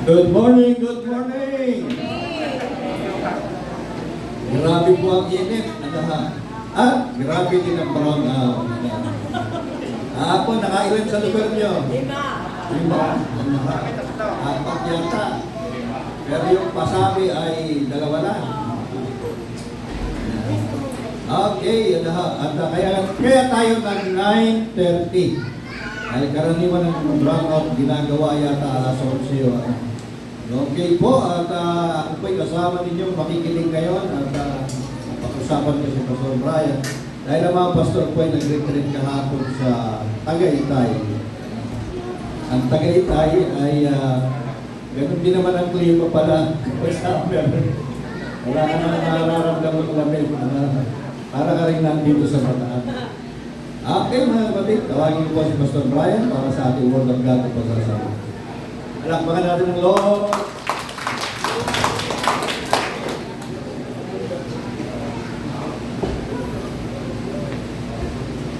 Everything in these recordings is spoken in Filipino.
Good morning, good morning! Grabe po ang init. At grabe din ang brown out. Ako, nakailan sa lugar nyo? 5. 4 yata. Pero yung pasabi ay 2 lang. Okay, at kaya tayo ng 9:30. Ay karaniwan ng brownout ginagawa yata alas 11 o ano. Okay po, at ako po'y kasama ninyo makikinig ngayon at pag-usapan ko si Pastor Brian. Dahil ang mga pastor po ay nag-retreat kahapon sa Tagaytay. Ang Tagaytay ay ganun din naman ang klima pala sa summer. Wala ka naman nararamdaman ng lamig. Para ka rin nandito sa Bataan. Okay mga kapatid, tawagin ko po si Pastor Brian para sa ating Word of God at pagsasabi. Alakpakan natin ng Lord.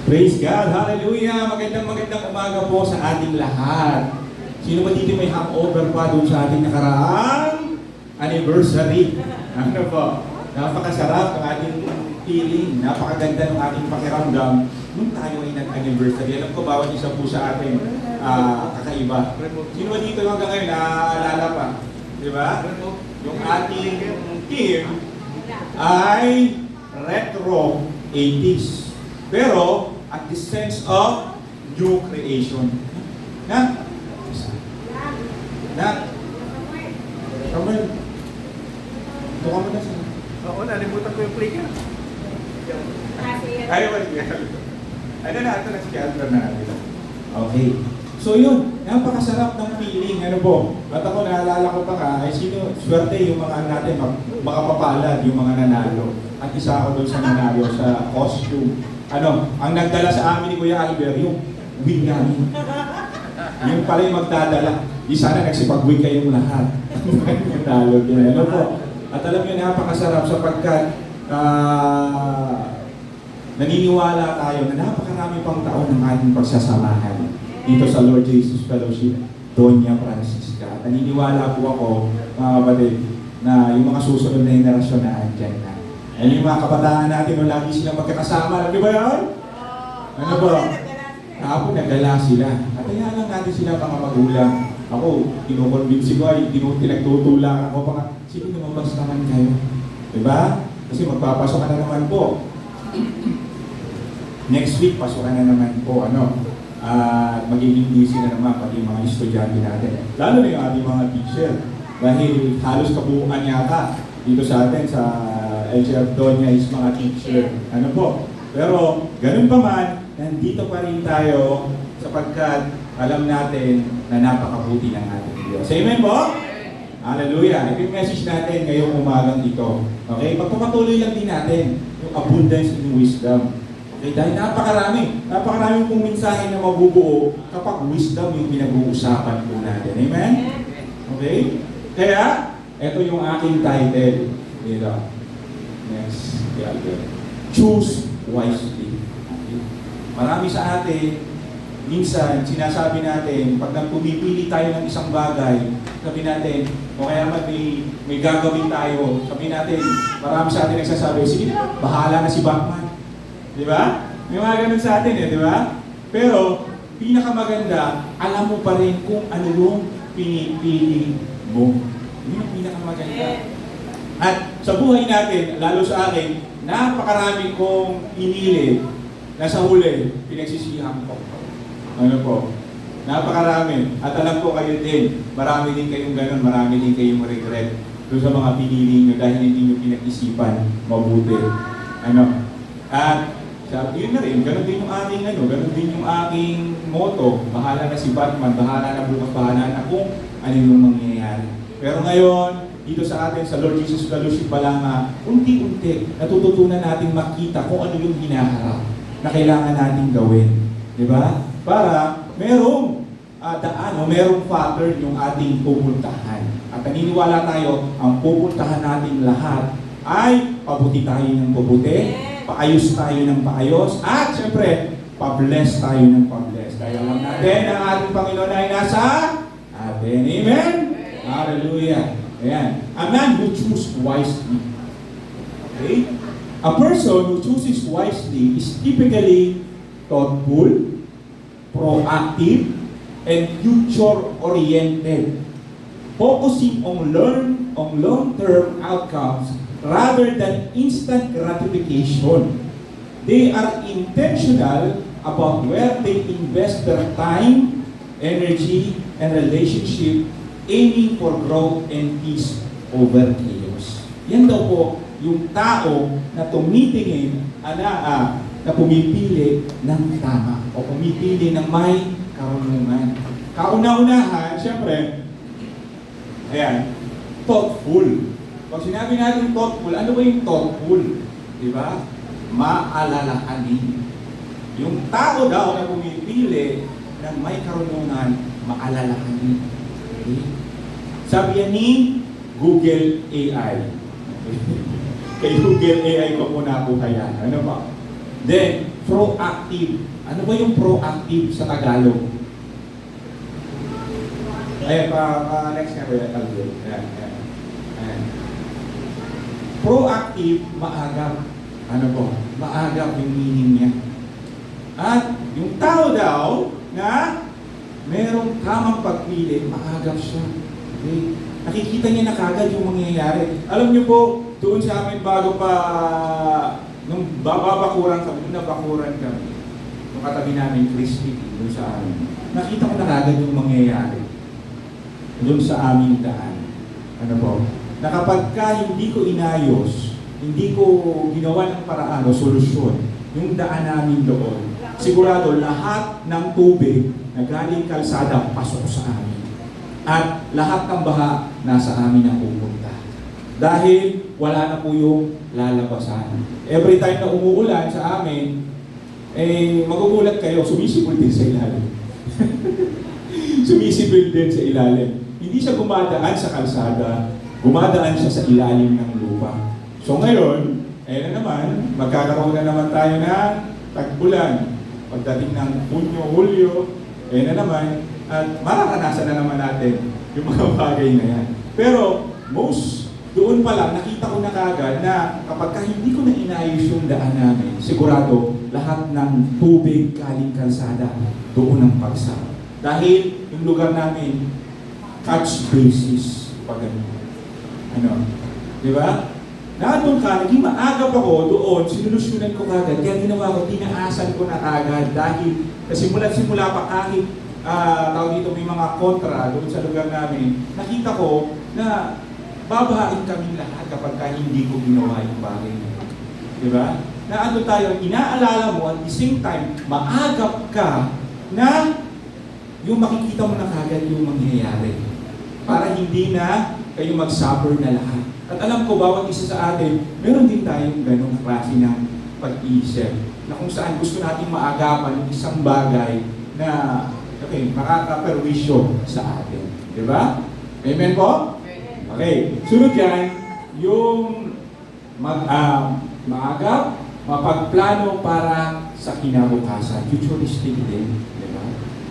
Praise God! Hallelujah! Magandang umaga po sa ating lahat. Sino ba dito may hangover pa doon sa ating nakaraang anniversary? Ano po? Napakasarap ang ating feeling. Napakaganda ng ating pakiramdam nung tayo ay nag-anniversary. Alam ko, bawat isa po sa ating kakaiba. Sino ba dito hanggang ngayon naaalala pa? Di ba? Yung ating team ay retro 80s. Pero, at the sense of new creation. Na? Kamel. Tuka mo na siya. Oo, nalimutan ko yung clicker. Ayaw ba siya? Ano na, ito na si Alter na natin. Okay. So yun, napakasarap ng feeling. Ano po? Ba't ako naalala ko pa ka, ay sino, swerte yung mga natin, makapapalad yung mga nanalo. At isa ako doon sa nanalo sa costume. Ano, ang nagdala sa amin ni Kuya Albert, yung wig namin. Yung pala yung magdadala. Di sana nagsipag-wig kayong lahat. Nanalo din. Ano po? At alam nyo, napakasarap sapagkat naniniwala tayo na napakarami pang taon ng ating pagsasamahan dito sa Lord Jesus Fellowship, Doña Francisca. At naniniwala po ako, mga kapatid, na yung mga susunod na henerasyon na andyan na. Ano yung mga kabataan natin nung lagi silang magkakasama, di ba yan? Ano ba? Kahapon nagdala sila. At kaya lang natin sila mga magulang. Ako, kinukonvinsi ko ay pinagtutulak ako pa nga, sige lumabas naman kayo. Diba? Kasi magpapasok ka na naman po. Next week, pasok ka na naman po. Magiging busy na naman pati yung mga estudyante natin. Lalo na yung ating mga teacher. Dahil halos kabuuan yata dito sa atin sa LGF Doña is mga teacher. Ano po? Pero, ganun pa man, nandito pa rin tayo sapagkat alam natin na napakabuti ng ating Diyos. Amen po? Hallelujah. Ito yung message natin ngayong umagang ito. Okay? Pagpapatuloy lang din natin yung abundance in wisdom. Okay? Dahil napakaraming pong mensahe na mabubuo kapag wisdom yung pinag-uusapan po natin. Amen? Okay? Kaya, ito yung aking title. Dito. Next. Choose wisely. Okay? Marami sa atin, minsan, sinasabi natin, pag pumipili tayo ng isang bagay, sabi natin, o kaya may gagawin tayo, sabi natin, marami sa atin nagsasabi, sige na, bahala na si Batman. Di ba? May mga ganun sa atin di ba? Pero, pinakamaganda, alam mo pa rin kung ano yung pinipili mo. Yun ang pinakamaganda. At sa buhay natin, lalo sa akin, napakarami kong pinili na sa huli, pinagsisihan ko. Ano po? Napakarami. At alam ko kayo din, marami din kayong ganun, marami din kayong regret doon sa mga pinili nyo dahil hindi nyo pinag-isipan mabuti. Ano? At yun na rin, ganun din yung aking ganun din yung aking motto. Bahala na si Batman, bahala na bukas, bahala na kung ano yung mangyayari. Pero ngayon, dito sa atin, sa Lord Jesus Fellowship pa lang, unti-unti, natututunan natin makita kung ano yung hinaharap na kailangan natin gawin. Di ba? Para merong daan o merong pattern yung ating pupuntahan. At naniniwala tayo, ang pupuntahan natin lahat ay pabuti tayo ng pabuti, paayos tayo ng paayos, at syempre, pa-bless tayo ng pa-bless. Dahil alam natin na ating Panginoon ay nasa atin. Amen? Hallelujah. Ayan. A man who chooses wisely. Okay? A person who chooses wisely is typically thoughtful, proactive, and future-oriented, focusing on long-term outcomes rather than instant gratification. They are intentional about where they invest their time, energy, and relationship, aiming for growth and peace over chaos. Yan daw po yung tao na tumitingin, na pumipili ng tama o pumipili ng may karunungan. Kauna-unahan, siyempre, ayan, thoughtful. Pag sinabi natin thoughtful, ano ba yung thoughtful? Di ba? Maalalahanin. Yung tao daw na pumipili ng may karunungan, maalalahanin. Okay? Sabi yan ni Google AI. Kay Google AI ko muna po kaya. Ano ba? Then, proactive. Ano ba yung proactive sa Tagalog? Ayan, next nga ba yan? Ayan. Proactive, maagap. Ano po? Maagap yung meaning niya. At yung tao daw na merong tamang pagpili, maagap siya. Okay? Nakikita niya na kagad yung mangyayari. Alam niyo po, doon sa amin bago pa, nung babakuran kami, nung nabakuran kami, nung katabi namin, crispy, doon sa amin, nakita ko na kagad yung mangyayari. Doon sa aming daan. Ano po? Na kapag ka hindi ko inayos, hindi ko ginawa ng paraan o solusyon, yung daan namin doon, sigurado lahat ng tubig na galing kalsada pasok sa amin. At lahat ng baha nasa amin na pupunta. Dahil wala na po yung lalabasan. Every time na umuulan sa amin, magugulat kayo, sumisipol din sa ilalim. Sumisipol din sa ilalim. Hindi siya gumadaan sa kalsada, gumadaan siya sa ilalim ng lupa. So ngayon, na naman, magkakaroon na naman tayo na tag-ulan. Pagdating ng Hunyo, Hulyo, na naman, at mararanasan na naman natin yung mga bagay na yan. Pero, doon pa lang, nakita ko na kagad na kapag hindi ko na inayos yung daan namin, sigurado, lahat ng tubig galing kalsada, doon ang pagsa. Dahil yung lugar namin, catch basis pag ano. Di ba? Nandun ka, naging maagap ako doon, sinulusyonan ko kagad, kaya ginawa ko, tinaasan ko na kagad dahil simula pa kahit tawag dito may mga kontra doon sa lugar namin, nakita ko na babahain kami lahat kapag hindi ko ginawa yung bagay na yun. Di ba? Na ano tayo, inaalala mo at the same time, maagap ka na yung makikita mo na kagad yung mangyayari. Para hindi na kayo mag-suffer na lahat. At alam ko, bawat isa sa atin, meron din tayong ganong klase ng pag-iisip na kung saan gusto natin maagapan isang bagay na makakaperwisyo sa atin. Di ba? Amen po? Okay. Sunod yan, yung maagap, mapagplano para sa kinabukasan. Futuristic din. Di ba?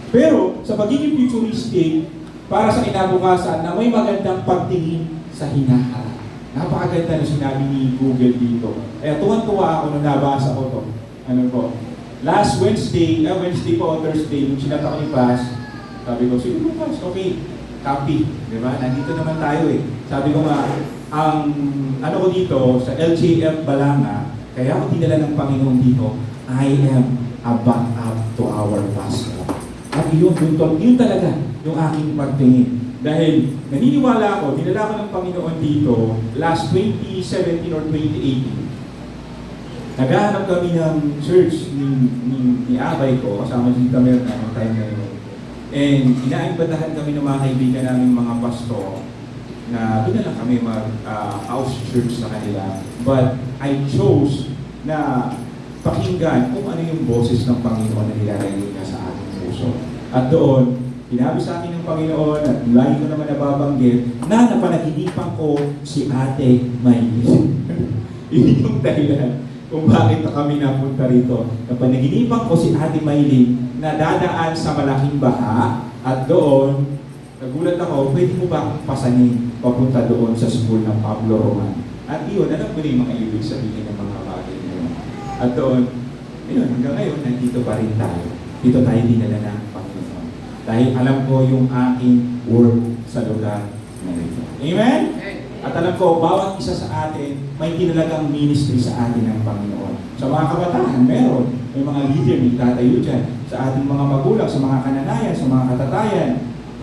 Pero, sa pagiging futuristic, para sa kinabukasan na may magandang pagtingin sa hinaharap. Napakaganda na sinabi ni Google dito. Tuwan-tuwa ako nung nabasa ko to. Ano po? Last Wednesday po o Thursday, nung sinata ko ni Paz, sabi ko, sige Paz, okay, copy. Diba? Nandito naman tayo eh. Sabi ko nga, ang ano ko dito, sa LJF Balanga, kaya ako dinala ng Panginoon dito, I am a backup to our pastor. At yun talaga yung aking pagtingin. Dahil naniniwala ako, dinala ko ng Panginoon dito last 2017 or 2018. Naghahanap kami ng church ni Abay ko, kasama si Tamer na ng time na yun. And inaimbatahan kami ng mga kaibigan namin mga pastor na doon na lang kami mag-house church sa kanila. But I chose na pakinggan kung ano yung boses ng Panginoon na nilalagay niya sa ating puso. At doon, sinabi sa akin ng Panginoon at lagi ko naman nababanggit na napanaginipan ko si Ate Maylin. Yun yung dahilan kung bakit kami napunta rito. Napanaginipan ko si Ate Maylin na dadaan sa malaking baha at doon nagulat ako, pwede mo ba akong pasanin papunta doon sa school ng Pablo Roman? At iyon, alam ko na yung mga ibig sabihin ng mga bagay na yun. At doon, yun, hanggang ngayon, nandito pa rin tayo. Dito tayo dinala ng Panginoon. Dahil alam ko yung aking work sa lugar na ito. Amen? At alam ko, bawat isa sa atin, may tinalagang ministry sa atin ng Panginoon. Sa mga kabataan, meron. May mga leader, may tatayo dyan. Sa ating mga magulang, sa mga kananayan, sa mga katatayan.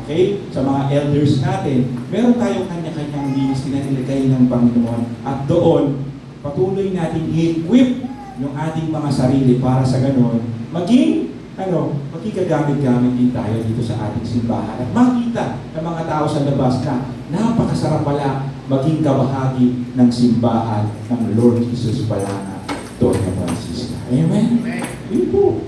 Okay? Sa mga elders natin, meron tayong kanya-kanyang ministry na nilagay ng Panginoon. At doon, patuloy natin i-equip yung ating mga sarili para sa ganon, maging gagamit-gamit din tayo dito sa ating simbahan. At makita ng mga tao sa labas na napakasarap pala maging kabahagi ng simbahan ng Lord Jesus Palanga, Doña Francisca. Amen? Yun po.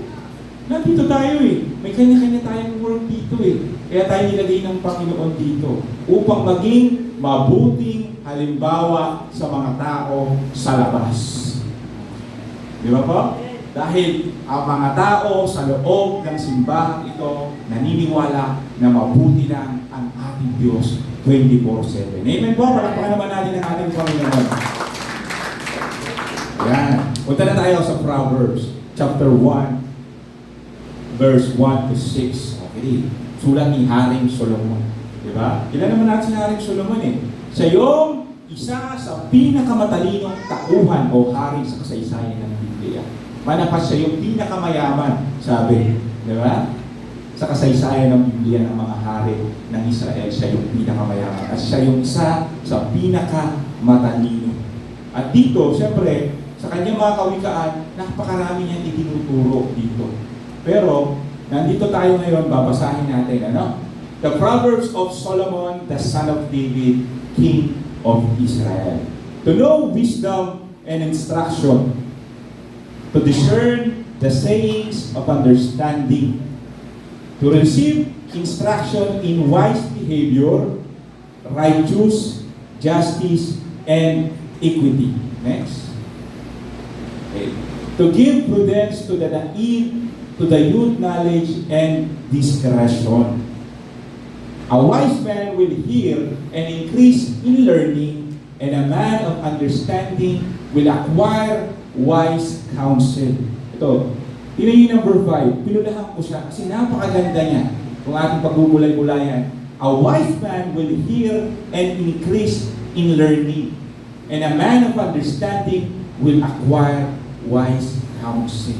Nandito tayo eh. May kanya-kanya tayong work dito eh. Kaya tayo nilagay ng Panginoon dito upang maging mabuting halimbawa sa mga tao sa labas. Di ba po? Dahil ang mga tao sa loob ng simbahan ito naniniwala na mabuti lang ang ating Diyos 24/7. Amen po? Palakpakan naman natin ang ating Panginoon. Yan. Punta na tayo sa Proverbs chapter 1 verse 1 to 6. Okay. Sulat ni Haring Solomon. Diba? Kailan naman natin si Haring Solomon eh? Siya yung isa sa pinakamatalinong tauhan o hari sa kasaysayan ng Biblia. Manapas siya yung pinakamayaman, sabi. Diba? Sa kasaysayan ng Biblia ng mga hari ng Israel, siya yung pinakamayaman. At siya yung isa sa pinakamatalino. At dito, siyempre, sa kanyang mga kawikaan, napakarami niyang itinuturo dito. Pero, nandito tayo ngayon, babasahin natin, ano? The Proverbs of Solomon, the son of David, king of Israel. To know wisdom and instruction, to discern the sayings of understanding, to receive instruction in wise behavior, righteous, justice, and equity. Next. Okay. To give prudence to the naive, to the youth knowledge and discretion. A wise man will hear and increase in learning, and a man of understanding will acquire wise counsel. Ito, yun yung number 5. Pinulahan ko siya kasi napakaganda niya. Kung ating pagbubulay-bulayan. A wise man will hear and increase in learning, and a man of understanding will acquire wise counsel.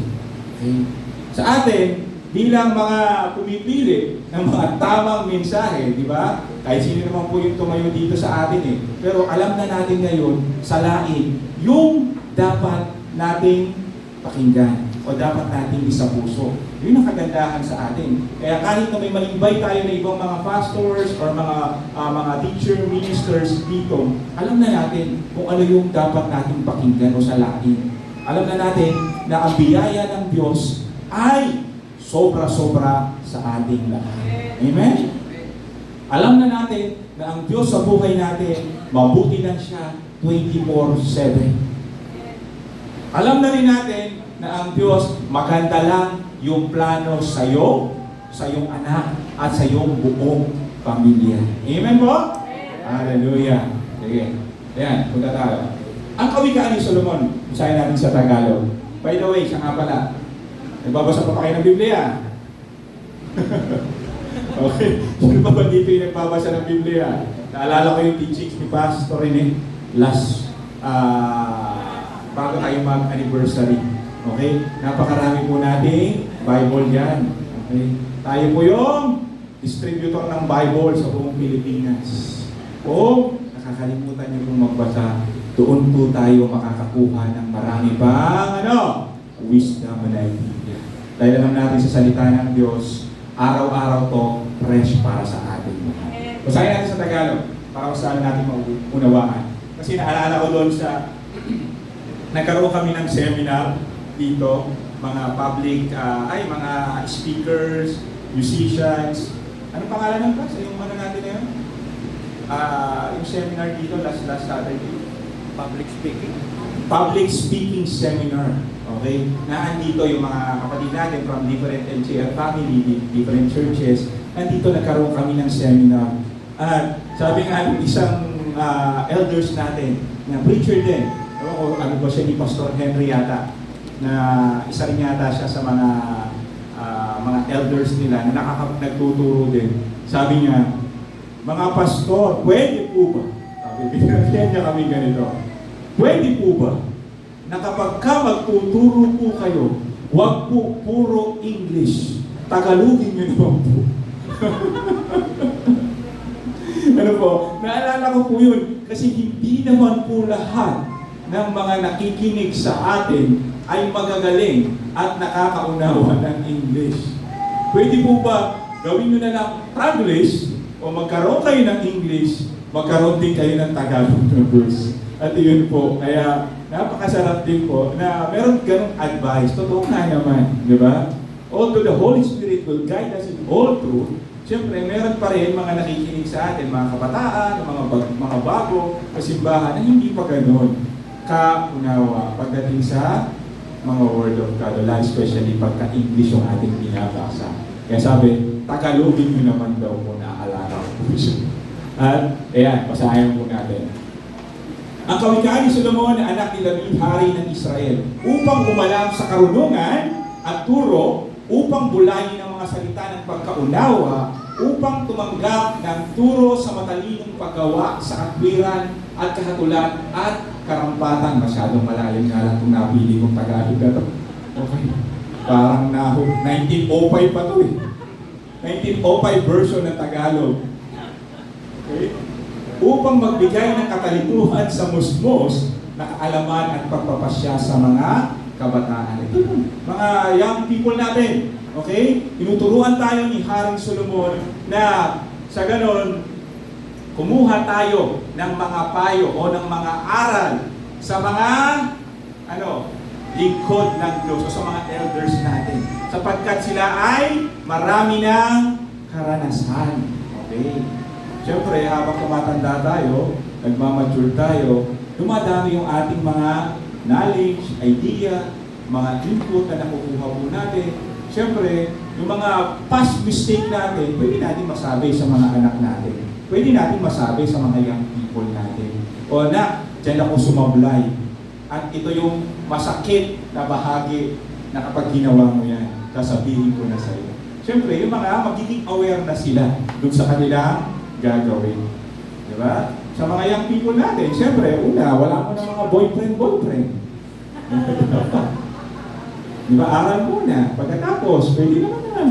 Okay? Sa atin, bilang mga pumipili ng mga tamang mensahe, di ba? Kahit sino naman po yung tumayo dito sa atin eh. Pero alam na natin ngayon, salain, yung dapat nating pakinggan o dapat nating isapuso. Yun ang kagandahan sa atin. Kaya kahit na may malimbay tayo na ibang mga pastors or mga teacher, ministers dito, alam na natin kung ano yung dapat nating pakinggan o salain. Alam na natin na ang biyaya ng Diyos ay sobra-sobra sa ating lahat. Amen? Alam na natin na ang Diyos sa buhay natin, mabuti lang siya 24/7. Alam na rin natin na ang Diyos, maganda lang yung plano sa iyo, sa iyong anak, at sa iyong buong pamilya. Amen po? Hallelujah. Sige. Ayan, punta tayo. Ang kawikaan ni Solomon, usahin natin sa Tagalog. By the way, siya nga pala, nagbabasa pa kayo ng Biblia? Okay. Sino pa ba dito yung nagbabasa ng Biblia? Naalala ko yung teachings ni Pastor Rene bago tayo mag-anniversary. Okay? Napakarami po natin Bible yan. Okay? Tayo po yung distributor ng Bible sa buong Pilipinas. Kung nakakalimutan niyo pong magbasa, doon po tayo makakakuha ng marami pang wisdom na Biblia. Dahil alam natin sa salita ng Diyos, araw-araw to fresh para sa atin. Basahin natin sa Tagalog para saan natin maunawaan. Kasi naalala ko doon sa nagkaroon kami ng seminar dito, mga public, mga speakers, musicians. Ano pangalan ng class? Yung ano natin na yun? Yung seminar dito last Saturday. Public speaking. Public speaking seminar. Okay? Naandito yung mga kapatid natin from different LCR family, different churches. nandito nagkaroon kami ng seminar. At sabi nga ng isang elders natin, na preacher din, o ano ba siya ni Pastor Henry yata, na isa rin yata siya sa mga elders nila na nagtuturo din. Sabi niya, mga pastor, pwede po ba? Sabi, binigyan niya kami ganito. Pwede po ba na kapag ka magtuturo po kayo, huwag po puro English. Tagalogin niyo naman po. Ano po? Naalala ko po yun kasi hindi naman po lahat ng mga nakikinig sa atin ay magagaling at nakakaunawa ng English. Pwede po ba gawin nyo na lang Taglish o magkaroon kayo ng English, magkaroon din kayo ng Tagalog na verse. At yun po, kaya napakasarap din po na meron ganong advice. Totoo nga naman, di ba? Although the Holy Spirit will guide us in all truth, siyempre meron pa rin mga nakikinig sa atin, mga kabataan, mga bago, kasimbahan na hindi pa gano'n kaunawa pagdating sa mga Word of God, especially pagka-English yung ating binabasa. Kaya sabi, Tagalogin nyo naman daw po naalala ko. At, ayan, basahin po natin. Ang kawikaan ni Solomon na anak ni David, hari ng Israel, upang umalam sa karunungan at turo, upang bulayin ang mga salita ng pagkaunawa, upang tumanggap ng turo sa matalinong paggawa sa katwiran at kahatulan at karampatan. Masyadong malalim nga lang kung napili kong Tagalog na to. Okay. Parang 1905 pa to eh. 1905 version ng Tagalog. Okay. Upang magbigay ng katalituhan sa musmos na kaalaman at pagpapasya sa mga kabataan. Ito mga young people natin. Okay? Tinuturuan tayo ni Haring Solomon na sa ganon, kumuha tayo ng mga payo o ng mga aral sa mga lingkod ng Diyos o sa mga elders natin. Sapagkat sila ay marami ng karanasan. Okay? Siyempre, habang tumatanda tayo, nagmamature tayo, dumadami yung ating mga knowledge, idea, mga input na nakukuha po natin. Siyempre, yung mga past mistake natin, pwede natin masabi sa mga anak natin. Pwede natin masabi sa mga young people natin. O na, dyan ako sumablay. At ito yung masakit na bahagi na kapag ginawa mo yan, sasabihin ko na sa iyo. Siyempre, yung mga magiging aware na sila dun sa kanilang gagawin. Diba? Sa mga young people natin, siyempre, una, wala mo na mga boyfriend. Diba? Aral muna. Pagkatapos, pwede naman na.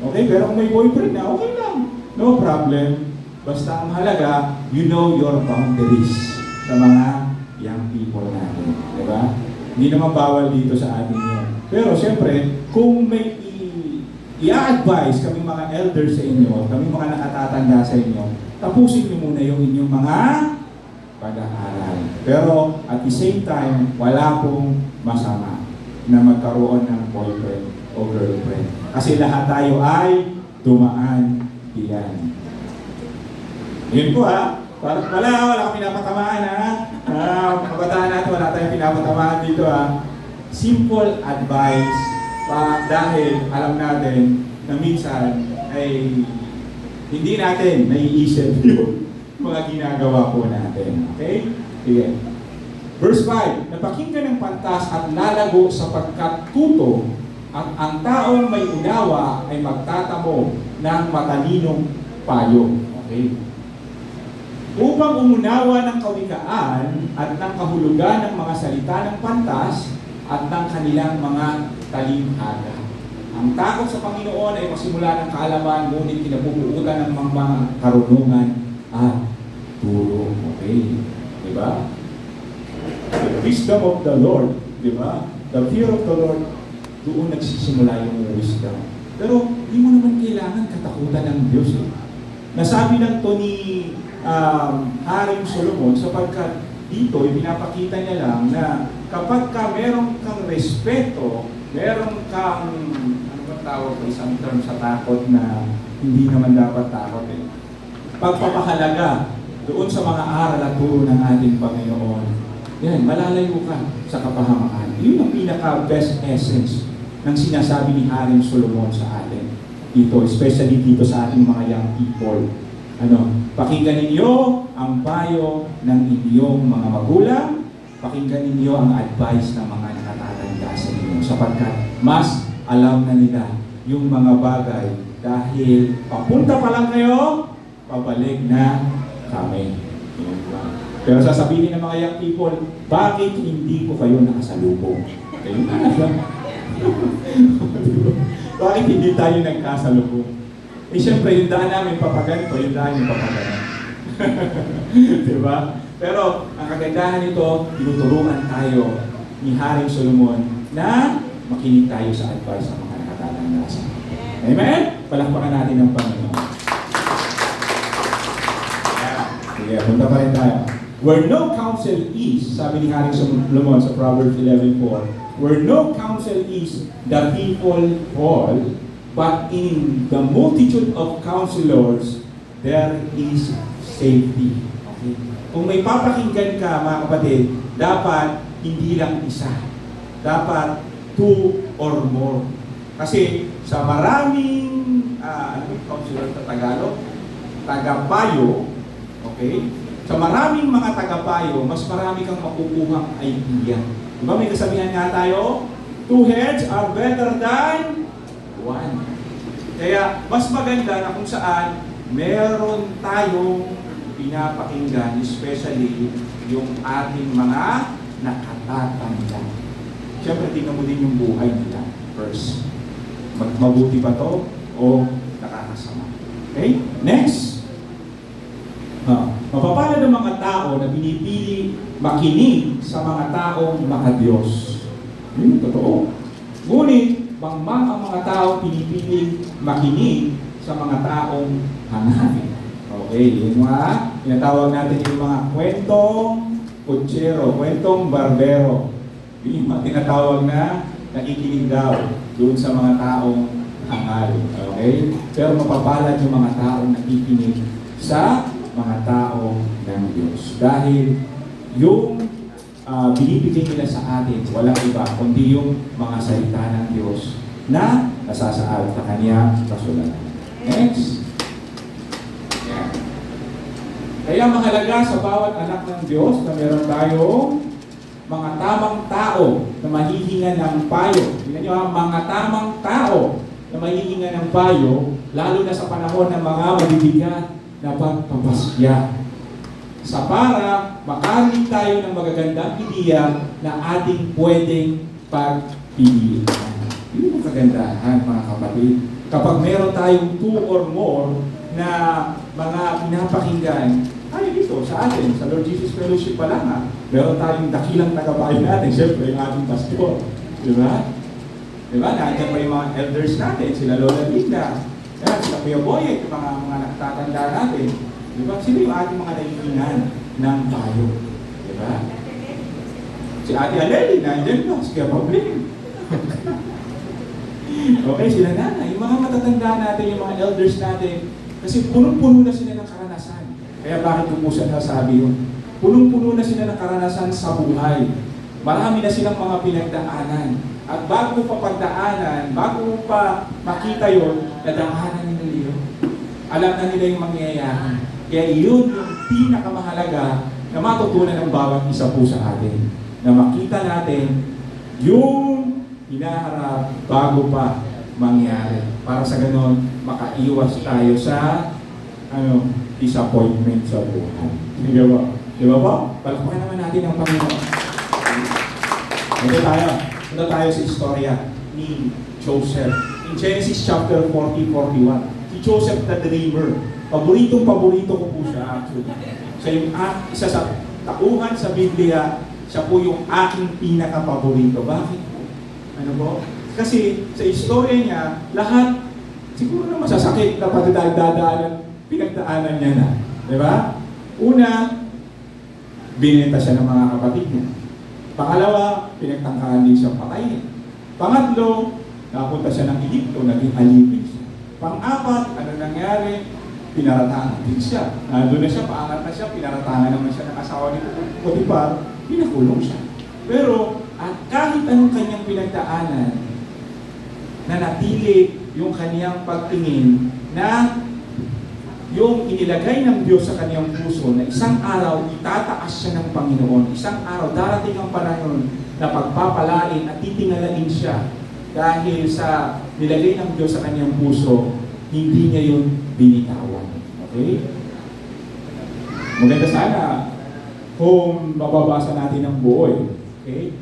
Okay? Pero kung may boyfriend na, okay lang. No problem. Basta ang halaga, you know your boundaries sa mga young people natin. Diba? Hindi naman bawal dito sa atin yun. Pero siyempre, kung may i-advise kami mga elders sa inyo, kami mga nakatatanda sa inyo, tapusin niyo muna yung inyong mga pag-aaral. Pero at the same time, wala pong masama na magkaroon ng boyfriend o girlfriend. Kasi lahat tayo ay dumaan diyan. Yun po wala kami pinapatamaan kabataan natin, wala tayong pinapatamaan dito Simple advice dahil alam natin na minsan ay hindi natin naiisip yung mga ginagawa po natin. Okay? Sige. Verse 5, napakinggan ng pantas at lalago sapagkat tuto at ang taong may unawa ay magtatamo ng matalinong payo. Okay? Upang umunawa ng kawikaan at ng kahulugan ng mga salita ng pantas at ng kanilang mga talimhaga. Ang takot sa Panginoon ay pasimula ng kaalaman, ngunit kinabubuutan ng mga karunungan at turo. Okay? Diba? The wisdom of the Lord, diba? The fear of the Lord, doon nagsisimula yung wisdom. Pero hindi mo naman kailangan katakutan ng Diyos. Nasabi lang to ni Haring Solomon sapagkat dito ipinapakita niya lang na kapag meron kang respeto, meron kang tawag ko isang term sa takot na hindi naman dapat takot pagpapahalaga doon sa mga aral at turo ng ating Panginoon. Yan, malalayo ka sa kapahamakan. Yun ang pinaka-best essence ng sinasabi ni Haring Solomon sa atin. dito, especially dito sa ating mga young people. Pakinggan ninyo ang payo ng inyong mga magulang, pakinggan ninyo ang advice ng mga nakatatanda sa inyo, sapagkat mas alam na nila yung mga bagay dahil papunta pa lang kayo, pabalik na kami. Pero sasabihin ng mga young people, bakit hindi ko kayo nakasalubong? Kayo na lang. Bakit hindi tayo nagkasalubong? Siyempre, yung daan namin papaganto, yung daan yung papaganto. Diba? Pero, ang kagandahan nito, tinuturuan tayo ni Haring Solomon na makinig tayo sa advice ng mga nakatatanda sa atin. Amen? Palakpakan natin ang Panginoon. Sige, punta pa rin tayo. Where no counsel is, sabi ni Haring Solomon sa Proverbs 11:4, where no counsel is, the people fall, but in the multitude of counselors, there is safety. Okay? Kung may papakinggan ka, mga kapatid, dapat hindi lang isa. Dapat two or more. Kasi sa maraming, ano yung counselor sa Tagalog? Tagapayo, okay? Sa maraming mga tagapayo, mas marami kang makukuhang idea. Diba may kasabihan nga tayo? Two heads are better than one. Kaya mas maganda na kung saan meron tayong pinapakinggan, especially yung ating mga nakatatanda. Siyempre, tingnan mo din yung buhay nila first. Mabuti ba to o nakakasama? Okay? Next. Mapapalad ng mga tao na pinipili makinig sa mga taong makadiyos. Yun, totoo. Ngunit, bangmang ang mga tao pinipili makinig sa mga taong hanapin. Okay, yun mga tinatawag natin yung mga kwentong kutsero, kwentong barbero. Yun yung mga tinatawag na nakikinig daw doon sa mga taong hangal. Okay? Pero mapapalad yung mga taong nakikinig sa mga tao ng Diyos. Dahil yung binibigay nila sa atin, walang iba, kundi yung mga salita ng Diyos na nasasaad sa Kanya kasulatan. Next. Yan. Kaya mahalaga sa bawat anak ng Diyos na meron tayong mga tamang tao na mahihinga ng payo. Tingnan nyo mga tamang tao na mahihinga ng payo, lalo na sa panahon ng mga mabibigat na pagpapasya. Sa para makarin tayo ng magagandang ideya na ating pwedeng pagpilian. Yun ang kagandahan, mga kapatid. Kapag meron tayong two or more na mga pinapakinggan, tayo dito sa atin, sa Lord Jesus Fellowship pa lang meron tayong dakilang tagapayo natin, siyempre yung ating pastor. Diba? Diba? Nandiyan pa yung mga elders natin, sila Lola Linda, sila Kuya Boyet, yung mga nakatatanda natin. Diba? Sila yung ating mga naiingan ng payo. Diba? Si Ate Aleli, nandiyan pa, si Kuya Pablin. Okay, sila nanay, yung mga matatanda natin, yung mga elders natin, kasi punong-puno na sila ng karanasan. Kaya bakit ko po siya nasabi yun? Punong-puno na sila ng karanasan sa buhay. Marami na silang mga pinagdaanan. At bago pa pagdaanan, bago pa makita yun, nadaanan nila yun. Alam na nila yung mangyayari. Kaya yun yung pinakamahalaga na matutunan ng bawat isa po sa atin. Na makita natin yung hinaharap bago pa mangyari. Para sa ganon, makaiwas tayo sa disappointment sa buhay. Di ba? Di ba po? Palakpakan naman natin ang Panginoon. Ito tayo sa istorya ni Joseph. In Genesis chapter 40-41, si Joseph the dreamer. Paboritong-paborito ko po siya actually. Siya yung isa sa tauhan sa Biblia, siya po yung aking pinaka-paborito. Bakit po? Ano po? Kasi sa istorya niya, lahat siguro na masasakit na patidadaanan, pinagdaanan niya na. Di ba? Una, binenta siya ng mga kapatid niya. Pangalawa, pinagtangkaan din siyang patayin. Pangatlo, napunta siya ng Egypto, naging alipin siya. Pang-apat, ano nangyari? Pinaratangan din siya. Nandun na siya, paangat na siya, pinaratangan naman siya ng asawa ni Potiphar, pinakulong siya. Pero, at kahit anong kanyang pinagdaanan, nanatili yung kaniyang pagtingin na yung inilagay ng Diyos sa kaniyang puso na isang araw itataas siya ng Panginoon. Isang araw darating ang panahon na pagpapalain at titingalain siya dahil sa nilagay ng Diyos sa kaniyang puso, hindi niya yun binitawan. Okay? Maganda sana kung mababasa natin ang buo. Okay?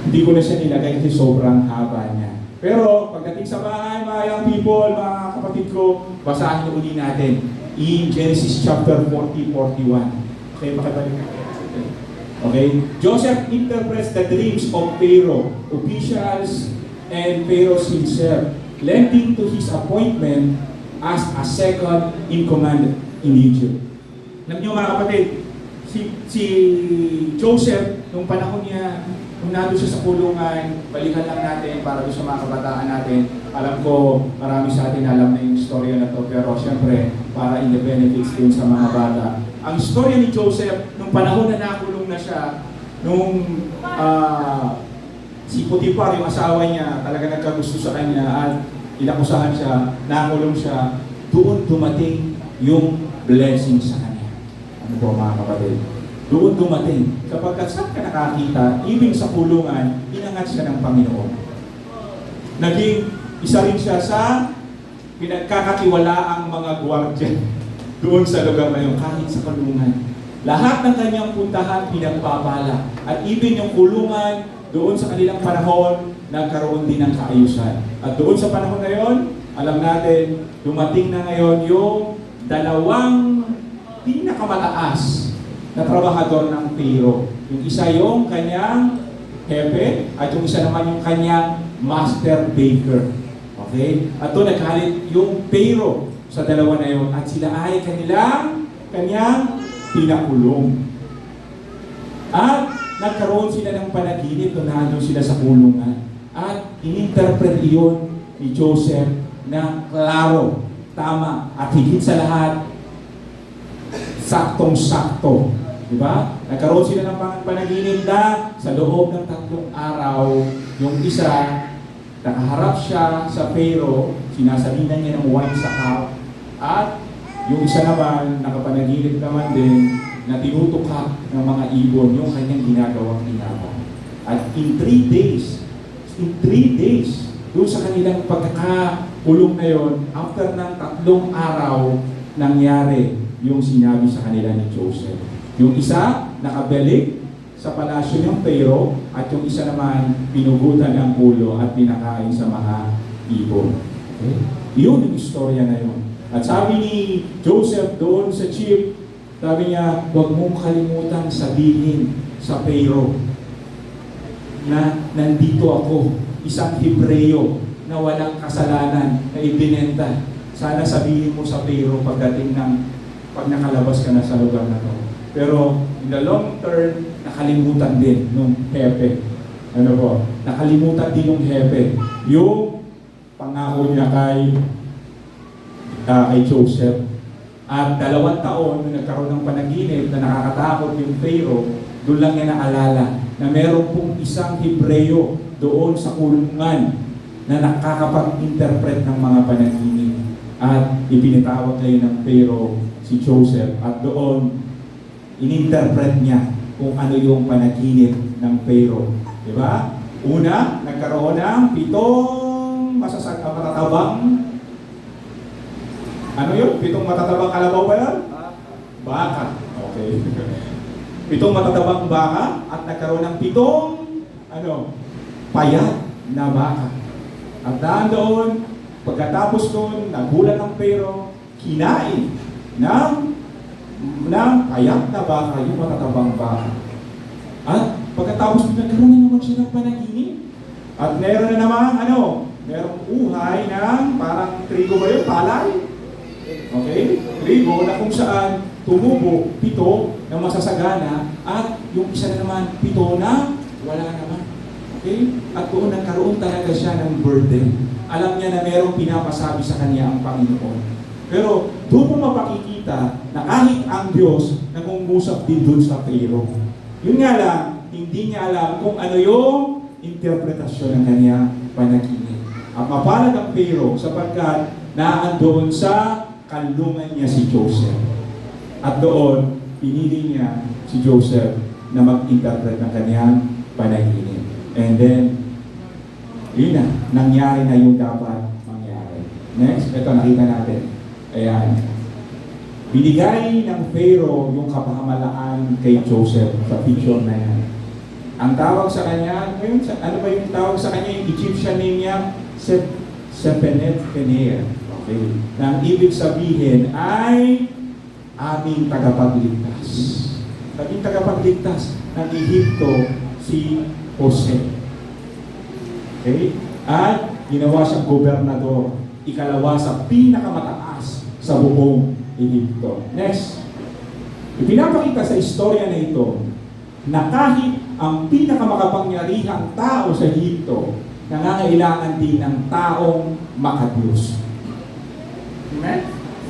Hindi ko na siya nilagay kasi sobrang haba niya. Pero pagdating sa bahay, mga young people, mga kapatid ko, basahin niyo uli natin in Genesis chapter 40-41. Okay, pakibalik natin. Okay? Joseph interprets the dreams of Pharaoh, officials, and Pharaoh himself, leading to his appointment as a second in command in Egypt. Alam niyo mga kapatid, si Joseph, nung panahon niya, nung nandun siya sa kulungan, balikan lang natin para doon sa mga kabataan natin. Alam ko, marami sa atin alam na yung istorya na to, pero siyempre, para in the benefits din sa mga bata. Ang istorya ni Joseph, nung panahon na nakulong na siya, nung si Potiphar, yung asawa niya, talaga nagkagusto sa kanya at inakusahan siya, nakulong siya, doon dumating yung blessing sa kanya. Ano po mga kapatid? Doon dumating. Kapag saan ka nakakita, even sa kulungan, inangat siya ng Panginoon. Naging isa rin siya sa pinagkakatiwalaang mga gwardiya doon sa lugar na yun, kahit sa kulungan. Lahat ng kanyang puntahan, pinagpapala. At even yung kulungan, doon sa kanilang panahon, nagkaroon din ng kaayusan. At doon sa panahon na yun, alam natin, dumating na ngayon yung dalawang pinakamataas na trabahador ng Pharaoh. Yung isa yung kanyang hepe at yung isa naman yung kanyang master baker. Okay? At doon naghalit yung Pharaoh sa dalawa na yun at sila ay kanyang pinakulong. At nagkaroon sila ng panaginip na nandun sila sa kulungan. At ininterpret iyon ni Joseph na klaro, tama, at higit sa lahat, saktong-sakto. Diba? Nagkaroon sila ng panaginip na sa loob ng 3 araw, yung isa, nakaharap siya sa Pharaoh, sinasabihan niya ng wine sa cup, at yung isa naman, nakapanaginip naman din, na tinutukak ng mga ibon yung kanyang ginagawang inabang. At in 3 days, doon sa kanilang pagkakakulong na yon, after ng 3 araw, nangyari yung sinabi sa kanila ni Joseph. Yung isa, nakabalik sa palasyo ng Pharaoh, at yung isa naman, pinugutan ang ulo at pinakain sa mga ibon. Okay? Yun yung istorya na yun. At sabi ni Joseph doon sa chief, sabi niya, huwag mong kalimutang sabihin sa Pharaoh na nandito ako, isang Hebreo na walang kasalanan na ibinenta. Sana sabihin mo sa Pharaoh pagdating ng pag nakalabas ka na sa lugar na to. Pero in the long term, nakalimutan din nung hepe. Ano po? Nakalimutan din nung hepe. Yung pangako niya kay Joseph. At 2 taon, nung nagkaroon ng panaginip na nakakatakot yung Pharaoh, doon lang niya naalala na meron pong isang Hebreo doon sa kulungan na nakakapag-interpret ng mga panaginip. At ipinitawag ngayon ng Pharaoh si Joseph at doon ininterpret niya kung ano yung panaginip ng Pharaoh. Diba? Una, nagkaroon ng 7 matatabang ano yun? 7 matatabang kalabaw ba yan? Baka. Okay. 7 matatabang baka at nagkaroon ng 7 payat na baka. At doon, pagkatapos doon, nagulat ng Pharaoh, kinain ng payat na baka, yung matatabang baka. At pagkatapos doon, nagkaroon na naman siya ng panaginip. At meron na naman, merong uhay ng parang trigo ba yun? Palay? Okay? Trigo na kung saan tumubo 7 na masasagana at yung isa na naman 7 na wala naman. Okay? At doon nagkaroon talaga siya ng burden. Alam niya na merong pinapasabi sa kanya ang Panginoon. Pero doon mo mapakikita na kahit ang Diyos nangungusap din doon sa Pharaoh. Yun nga lang, hindi niya alam kung ano yung interpretasyon ng kanyang panaginip. At mapalad ang Pharaoh sapagkat naandoon sa kanlungan niya si Joseph. At doon, pinili niya si Joseph na mag-interpret ng kanyang panaginip. And then, yun na, nangyari na yung dapat mangyari. Next, ito nakita natin. Ayan. Binigay ng Pharaoh yung kapahamalaan kay Joseph sa picture na yan. Ang tawag sa kanya, ano ba yung tawag sa kanya? Yung Egyptian name niya, Sephenet-Pener. Okay. Na ang ibig sabihin ay aming tagapagligtas. Naging tagapagligtas ng Ehipto si Jose. Okay? At ginawa siyang gobernador, ikalawa sa pinakamataas sa buong Ehipto. Next. Ipinapakita sa istorya na ito na kahit ang pinakamakapangyarihang tao sa Ehipto, nangangailangan din ng taong makadiyos. Amen?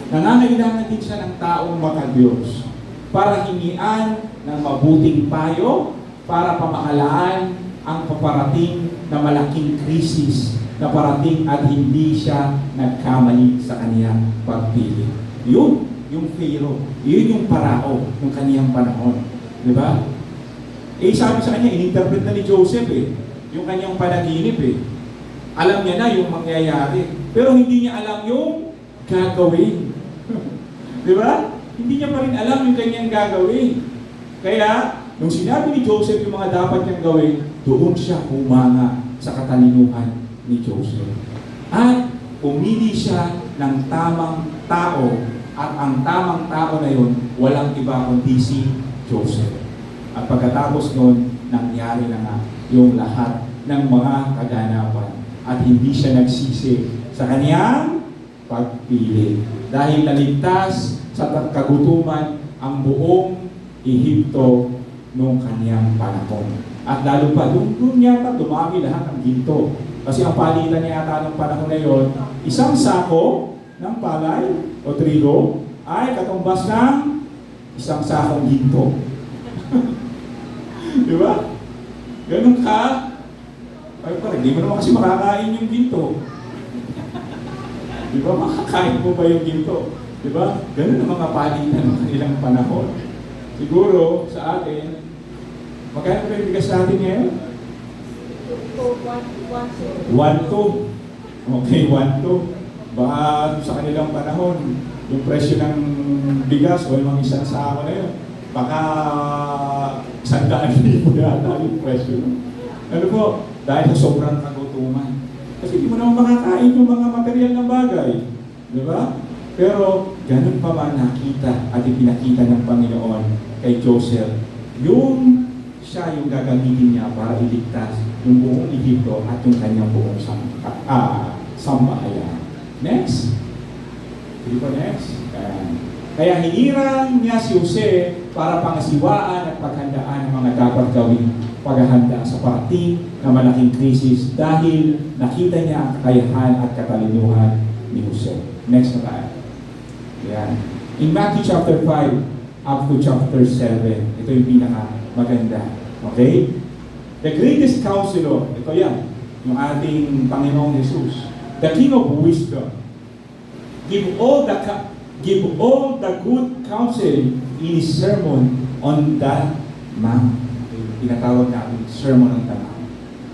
Nangangailangan din siya ng taong makadiyos para hingian ng mabuting payo, para pamahalaan ang paparating na malaking krisis na parating at hindi siya nagkamali sa kaniyang pagpili. Yun, yung Pharaoh. Yun yung parao ng kaniyang panahon. Di ba? Eh, sabi sa kanya, in-interpret na ni Joseph yung kanyang panaginip Alam niya na yung mangyayari. Pero hindi niya alam yung gagawin. Di ba? Hindi niya pa rin alam yung kanyang gagawin. Kaya, nung sinabi ni Joseph yung mga dapat niyang gawin, doon siya humanga sa katalinuhan ni Joseph. At umili siya ng tamang tao, at ang tamang tao na yun, walang iba kundi si Joseph. At pagkatapos nun, nangyari na nga yung lahat ng mga kaganapan. At hindi siya nagsisi sa kaniyang pagpili. Dahil naligtas sa kagutuman ang buong Ehipto noong kaniyang panahon. At lalo pa, doon yata dumami lahat ng ginto. Kasi ang palitan niya yata ng panahon na yun, isang sako ng palay o trigo ay katumbas ng isang sakong ginto. Di ba? Ganun ka. Ay parang, hindi mo naman kasi makakain yung ginto. Di ba? Makakain mo ba yung ginto? Di ba? Ganun ang mga palitan ng kanilang panahon. Siguro, sa atin, magkano ba yung bigas natin ngayon? 1-2. Okay, 1-2. Baka sa kanilang panahon, yung presyo ng bigas o yung mga isang sako na yun, baka 100,000 yata yung presyo. Ano po? Dahil sa sobrang kagutuman. Kasi hindi mo naman makakain yung mga material na bagay. Di ba? Pero, ganun pa man nakita at ipinakita ng Panginoon kay Joseph, yung siya yung gagamitin niya para iligtas yung buong Ehipto at yung kanyang buong sambahayan. Next. Hindi po next. Kaya hinirang niya si Jose para pangasiwaan at paghandaan ng mga dapat gawin paghahanda sa parating na malaking krisis dahil nakita niya ang kakayahan at katalinuhan ni Jose. Next na tayo. Yan. In Matthew chapter 5 up to chapter 7, ito yung pinaka maganda. Okay? The greatest counselor, ito yan, yung ating Panginoong Jesus, the King of Wisdom, give all the good counsel in His sermon on the Mount. Tinatawag natin, Sermon on the Mount.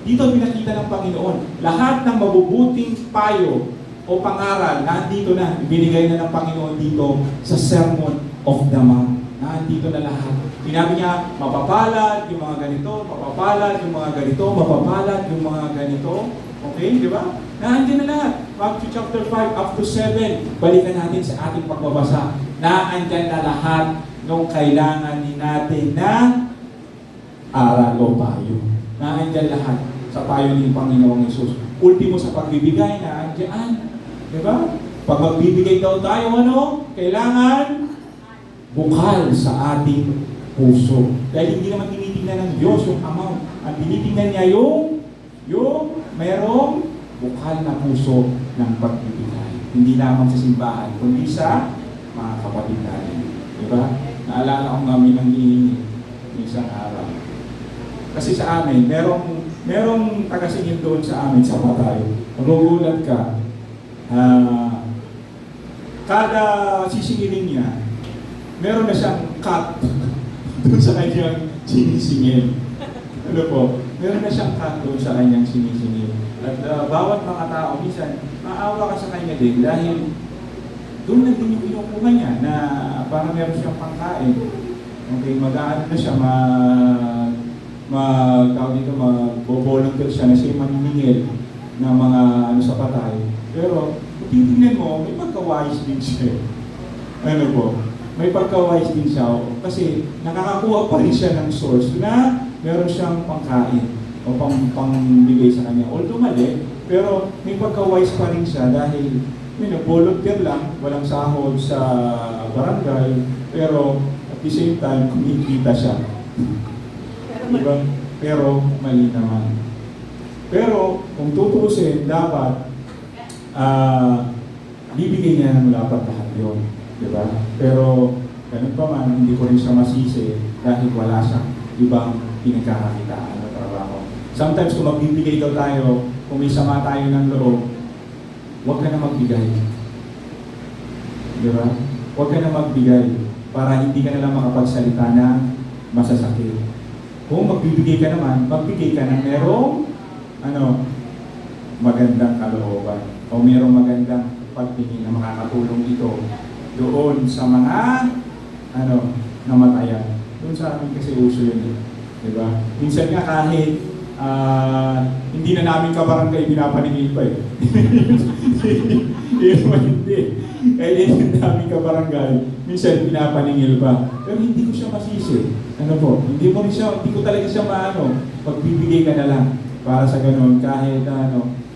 Dito pinakita ng Panginoon, lahat ng mabubuting payo o pangaral, nandito na, ibinigay na ng Panginoon dito sa Sermon of the Mount. Nandito na lahat. Sinabi niya, mapapalad yung mga ganito, mapapalad yung mga ganito, mapapalad yung mga ganito. Okay, di ba? Nandiyan na lahat. Matthew chapter 5 up to 7. Balikan natin sa ating pagbabasa. Nandiyan na lahat nung kailangan din natin na aral o payo. Nandiyan lahat sa payo ni Panginoong Hesus. Ultimo sa pagbibigay na andyan. Di ba? Pag magbibigay daw tayo, kailangan bukal sa ating puso. Dahil hindi naman tinitingnan ng Diyos yung amount. Ang tinitingnan niya yung merong bukal na puso ng pagbibigay. Hindi lamang sa simbahan, kundi sa mga kapatid natin. Diba? Naalala ko namin ang hihingi ng isang araw. Kasi sa amin, merong merong tagasingin doon sa amin sa patay. Magugulat ka, kada sisingilin niya, meron na siyang cut doon sa kanyang sinisingil. Ano po? Meron na siyang cut doon sa kanyang sinisingil. At bawat mga tao, minsan, maawa ka sa kanya din dahil doon na din yung inukuha niya na parang meron siyang pangkain. Okay, mag-aano na siya, mag-volunteer siya na siya maniningil ng mga ano sa patay. Pero, kung titignan mo, may pagka-wise din siya. Ano po? May pagka-wise din siya kasi nakakakuha pa rin siya ng source na meron siyang pangkain o pangbigay sa kanya. Although mali, pero may pagka-wise pa rin siya dahil volunteer lang, walang sahod sa barangay, pero at the same time, kumikita siya. Diba? Pero mali naman. Pero kung tutuusin, dapat bibigay niya ng dapat lahat yun. Diba? Pero ganun pa man, hindi ko rin siya masisi dahil wala siyang ibang pinagkakakitaan na trabaho. Sometimes kung magbibigay daw tayo, kung may sama tayo ng loob, huwag ka na magbigay. Diba? Huwag ka na magbigay para hindi ka na lang makapagsalita ng masasakit. Kung magbibigay ka naman, magbigay ka ng merong magandang kalooban o merong magandang pagtingin na makakatulong ito doon sa mga namatayan. Doon sa amin kasi uso yun. Diba? Minsan nga kahit hindi na namin kabarangay pinapaningil pa eh. Hindi. Kahit hindi namin kabarangay, minsan pinapaningil pa. Pero hindi ko siya masisi. Ano po? Hindi ko talaga siya magbibigay ka na lang para sa ganun. Kahit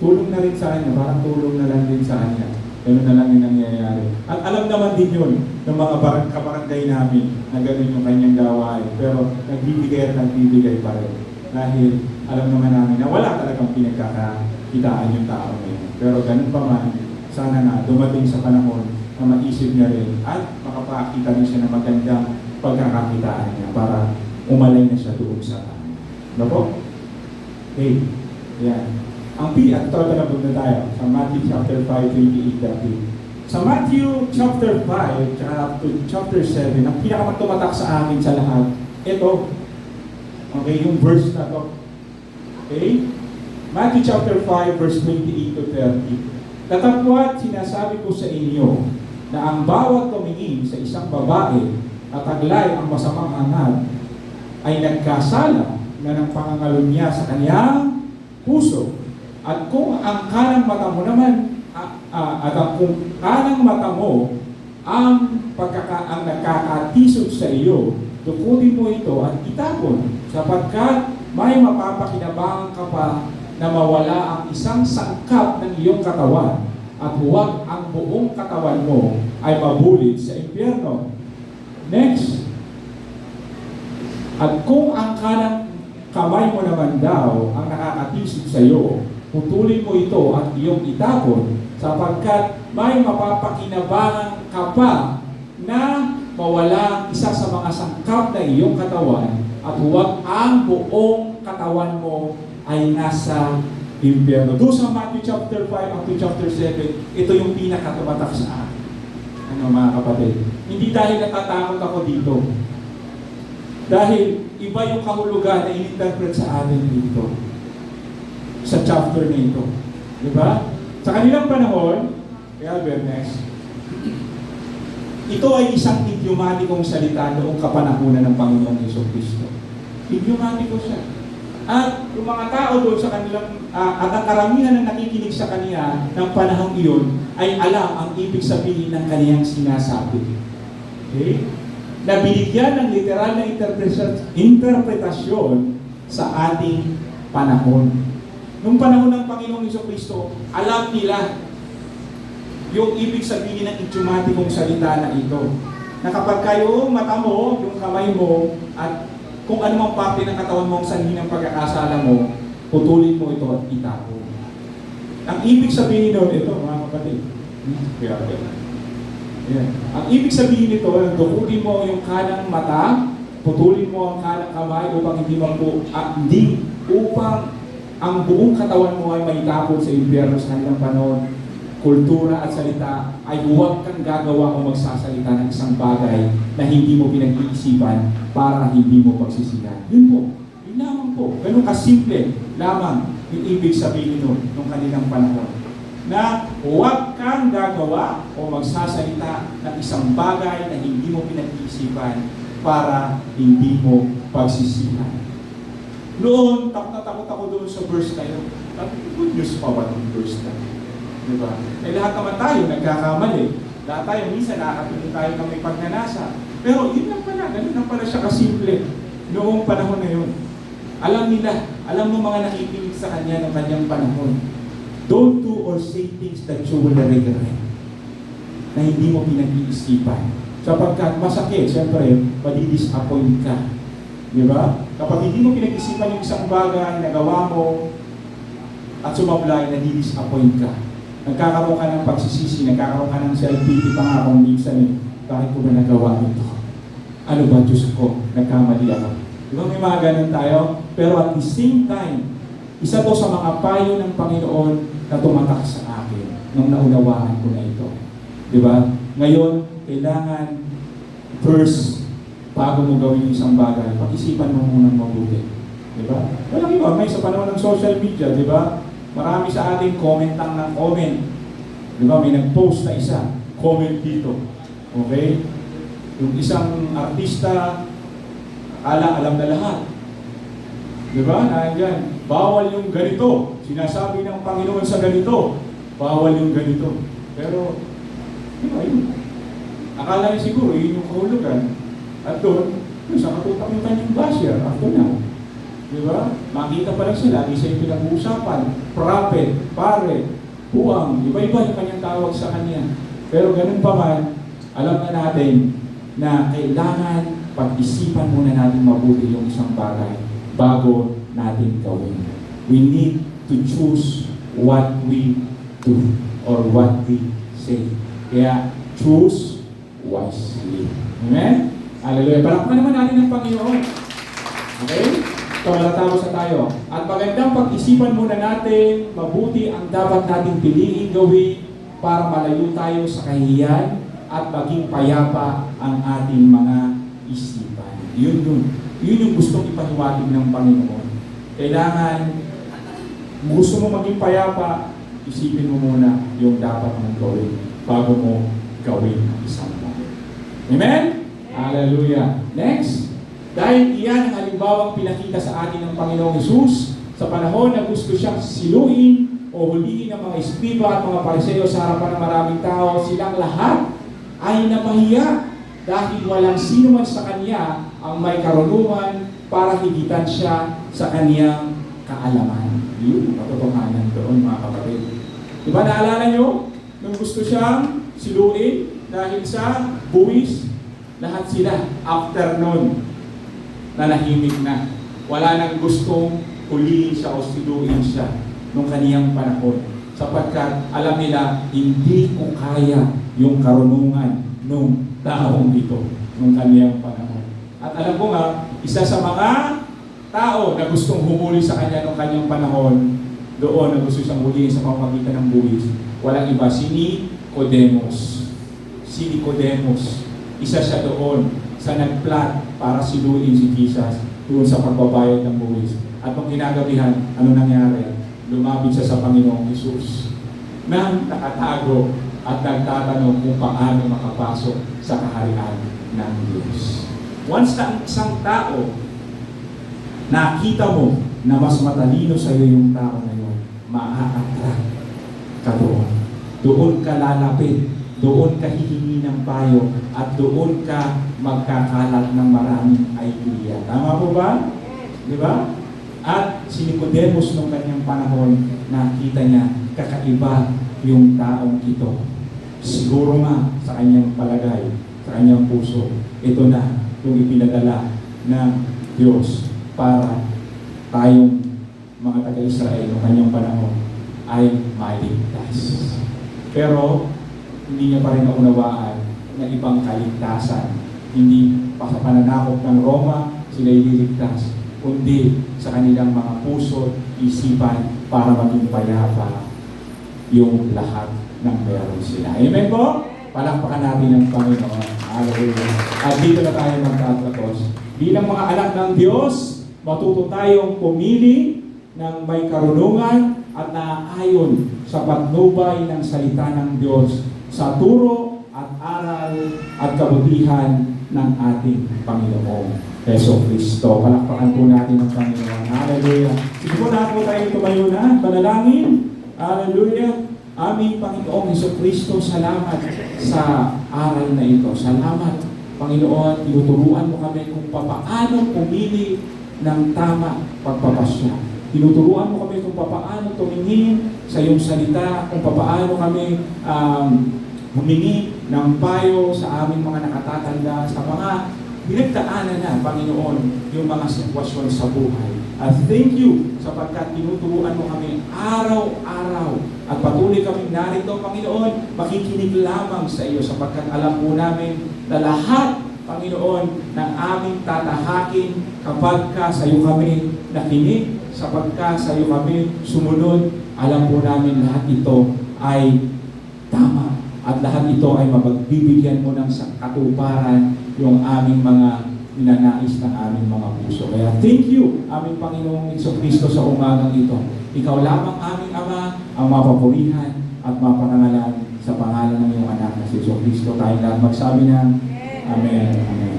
tulong na rin sa kanya, parang tulong na lang din sa kanya. Ganun na lang yung nangyayari. At alam naman din yun ng mga kabarangay namin na ganun yung kanyang gawain. Pero nagbibigay pa rin. Dahil alam naman namin na wala talagang pinagkakakitaan yung tao ngayon. Pero ganun pa man, sana na dumating sa panahon na maisip niya rin at makapakita rin siya ng magandang pagkakakitaan niya para umalay na siya doon sa tao. Ano po? Okay. Yan. Ang talaga na na tayo sa Matthew chapter 5, 28. Sa Matthew chapter 5, to chapter 7, ang pinakatumatak sa akin sa lahat, ito, okay, yung verse na to. Okay? Matthew chapter 5, verse 28 to 30. Tatapwat sinasabi ko sa inyo na ang bawat tumingin sa isang babae at taglay ang masamang hangad ay nagkasala na ng pangangalunya sa kanyang puso. At kung ang kanang mata mo naman, kung kanang mata mo ang nagkakatisod sa iyo, tukutin mo ito at itapon, sapagkat may mapapakinabangan ka pa na mawala ang isang sangkap ng iyong katawan at huwag ang buong katawan mo ay mabulit sa impyerno. Next. At kung ang kanang kamay mo naman daw ang nakakatisod sa iyo, putulin mo ito at iyong itapon, sapagkat may mapapakinabangan ka pa na mawala isa sa mga sangkap na iyong katawan at huwag ang buong katawan mo ay nasa impyerno. Doon sa Matthew chapter 5 up to chapter 7, ito yung pinakatumatak sa akin. Mga kapatid? Hindi dahil natatakot ako dito. Dahil iba yung kahulugan na in-interpret sa atin dito. Sa chapter na ito. Diba? Sa kanilang panahon, kaya Bernes, ito ay isang idiomatikong salita noong kapanahunan ng Panginoong Jesucristo. Idiomatiko siya. At yung mga tao doon sa kanilang, at ang karamihan na nakikinig sa kanya ng panahong iyon ay alam ang ibig sabihin ng kaniyang sinasabi. Okay? Na binigyan ng literal na interpretasyon sa ating panahon. Nung panahon ng Panginoong Jesucristo, alam nila yung ibig sabihin ng idiomatikong salita na ito. Na kapag kayo mata mo, yung kamay mo, at kung anumang parte ng katawan mo ang sanhi ng pagkakasala mo, putulin mo ito at itapon. Ang ibig sabihin doon, ito mga kapatid. Yeah. Ang ibig sabihin nito, tukutin mo yung kanang mata, putulin mo ang kanang kamay upang hindi ang buong katawan mo ay maitapon sa impyerno sa kanilang panahon, kultura at salita, ay huwag kang gagawa o magsasalita ng isang bagay na hindi mo pinag-iisipan para hindi mo pagsisihan. Yun po. Yun lamang po. Ganun kasimple lamang yung ibig sabihin nun nung kanilang panahon. Na huwag kang gagawa o magsasalita ng isang bagay na hindi mo pinag-iisipan para hindi mo pagsisihan. Noon, takot na takot ako doon sa verse na yun. Good news pa ba yung verse na yun? Diba? Eh lahat naman tayo nagkakamali. Lahat tayo minsan nakakatuloy tayo ng may pagnanasa. Pero yun lang pala, ganun lang pala siya kasimple noong panahon na yun. Alam nila, alam ng mga nakikinig sa kanya ng kanyang panahon. Don't do or say things that you will regret. Na hindi mo pinag-iisipan. Sapagkat masakit, siyempre, madi-disappoint ka. Di ba? Kapag hindi mo pinag-isipan yung isang bagay, nagawa mo, at sumablay, nadi-disappoint ka. Nagkakaroon ka ng pagsisisi, nagkakaroon ka ng self-pity pa nga kung minsan eh, bakit ko ba nagawa ito? Ano ba, Diyos ko? Nagkamali ako. Di ba may mga ganun tayo? Pero at the same time, isa to sa mga payo ng Panginoon na tumatak sa akin nung naunawaan ko na ito. Di ba? Ngayon, kailangan first, bago mo gawin yung isang bagay, pag-isipan mo munang mabuti. Di ba? Walang iba, may sa panahon ng social media, di ba? Marami sa ating comment lang ng comment. Di ba? May nag-post na isa, comment dito. Okay? Yung isang artista, alam na lahat. Di ba? Nandiyan, bawal yung ganito. Sinasabi ng Panginoon sa ganito, bawal yung ganito. Pero, di ba, yun. Akala niya siguro, yun yung kahulugan. At doon, sa katutak yung kanyang basher, after now. Di ba? Makita pa lang sila, isa yung pinag-uusapan, prophet, pare, buwang, iba-iba yung kanyang tawag sa kanya. Pero ganun pa man, alam na natin na kailangan pag-isipan muna natin mabuti yung isang bagay bago natin gawin. We need to choose what we do or what we say. Kaya, choose wisely. Amen? Hallelujah. Palakpakan naman natin ng Panginoon. Okay? Tumalatapos na tayo. At magandang pag-isipan muna natin mabuti ang dapat nating piliin gawin para malayo tayo sa kahihiyan at maging payapa ang ating mga isipan. Yun yung gustong ipaniwatig ng Panginoon. Kailangan, gusto mo maging payapa, isipin mo muna yung dapat mong gawin bago mo gawin ang isang bagay. Amen? Hallelujah. Next, dahil iyan ang halimbawang pinakita sa atin ng Panginoong Hesus sa panahon na gusto siyang siluin o huliin ng mga Eskriba at mga Pariseo sa harapan ng maraming tao, silang lahat ay napahiya dahil walang sino man sa kanya ang may karunungan para higitan siya sa kaniyang kaalaman. Yun, katotohanan doon mga kapatid. Diba naalala nyo? Nung gusto siyang siluin dahil sa buwis, lahat sila, after nun, nanahimik na. Wala nang gustong huliin siya o siluin siya nung kaniyang panahon. Sapagkat alam nila, hindi ko kaya yung karunungan nung taong ito, nung kaniyang panahon. At alam ko nga, isa sa mga tao na gustong humuli sa kanya nung kaniyang panahon, doon na gusto siyang huliin sa pamamagitan ng buwis, walang iba, si Nicodemus. Si Nicodemus. Isa siya doon sa nagplat para siluin si Jesus doon sa pagbabayad ng buwis. At nung kinagabihan, ano nangyari? Lumapit siya sa Panginoong Hesus nang nakatago at nagtatanong kung paano makapasok sa kaharian ng Diyos. Once na isang tao, nakita mo na mas matalino sa iyo yung tao na yun, maa-attract ka doon. Doon ka lalapit. Doon ka hihingi ng payo at doon ka magkakalat ng maraming idea. Tama po ba? Di ba? At si Nicodemus nung kanyang panahon, nakita niya kakaiba yung taong ito. Siguro nga sa kanyang palagay, sa kanyang puso, ito na yung ipinadala ng Diyos para tayong mga taga-Israel ng kanyang panahon ay maligtas. Pero hindi niya pa rin naunawaan na ibang kaligtasan. Hindi pa sa pananakop ng Roma, sila ililigtas. kundi sa kanilang mga puso, isipan, para maging payapa yung lahat ng meron sila. Amen po? Palakpakan natin ang Panginoon. Hallelujah. At dito na tayo magtatapos. Bilang mga anak ng Diyos, matuto tayong pumili ng may karunungan at naaayon sa patnubay ng salita ng Diyos sa turo at aral at kabutihan ng ating Panginoong Heso Kristo. Palakpakan po natin ang Panginoon. Hallelujah. Sige po na po tayo tumayo na. Panalangin. Hallelujah. Aming Panginoong Heso Kristo, salamat sa aral na ito. Salamat, Panginoon, tinuturuan mo kami kung paano pumili ng tama pagpapasya. Tinuturuan mo kami kung paano tumingin sa iyong salita, kung paano kami humingi ng payo sa aming mga nakatatanda, sa mga pinagdaanan na, Panginoon, yung mga sitwasyon sa buhay. At thank you sapagkat tinuturuan mo kami araw-araw at patuloy kami narito, Panginoon, makikinig lamang sa iyo sapagkat alam po namin na lahat, Panginoon, ng aming tatahakin kapag ka sa iyo kami nakinig, sapagkat sa iyo kami sumunod, alam po namin lahat ito ay tama at lahat ito ay mapagbibigyan mo ng katuparan yung aming mga ninanais ng aming mga puso. Kaya thank you, aming Panginoong Kristo sa umagang ito. Ikaw lamang aming Ama ang mapapurihan at maparangalan sa pangalan ng iyong anak na si Kristo. Tayong lahat magsabi ng Amen. Amen.